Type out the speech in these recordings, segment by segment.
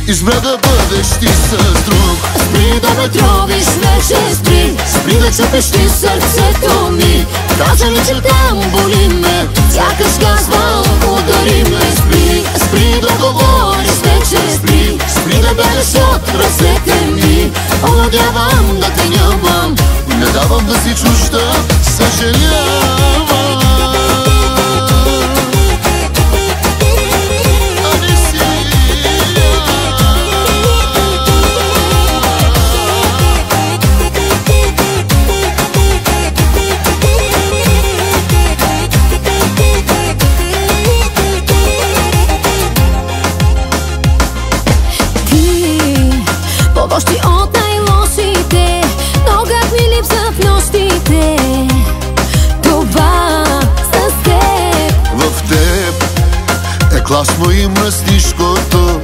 избра да бъдеш ти с друг. Спри да ме тровиш вече, спри. Спри да чупиш ти сърцето ми. Кажа ли, че там боли ме, сякаш казвам удари ме. Спри, спри да говориш вече, спри. Спри да бягаш от ръцете ми. Надявам да те нямам, не давам да си чужда, съжалявам. Още от най-лошите, но как ми липсват нощите. Това с теб. В теб е класно и мръснишкото,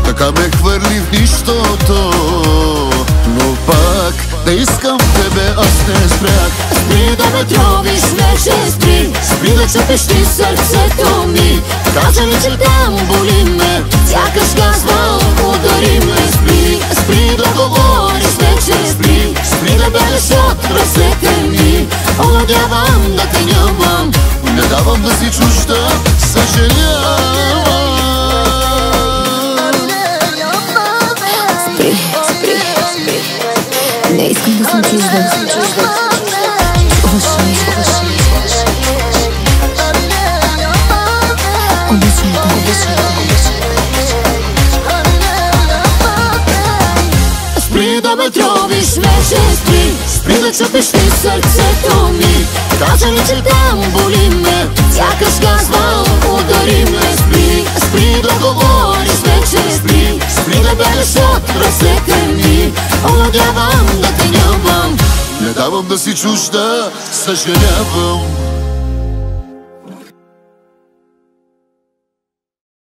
така ме хвърли в нищото. Но пак да искам тебе, аз не спрях. Спри да ме тровиш вече, спри. Спри да чупиш ти сърцето ми. Кажа ли, че там боли ме, сякаш казвам удари ме. Спри, спри да говориш вече, спри. Спри да бягаш от ръцете ми. Надявам да те нямам, не давам да си чужда, съжалявам. Спри, спри, спри. Не искам да съм чужда. Обичай, обичай. Обичай, обичай. Спри да ме тровиш вече, спри. Спри да чупиш ти сърцето ми. Кажа ли, че там боли ме, сякаш казвам удари ме. Спри, спри да говориш вече, спри. Спри да бягаш от ръцете ми. Надявам да те нямам, не давам да си чужда, съжалявам.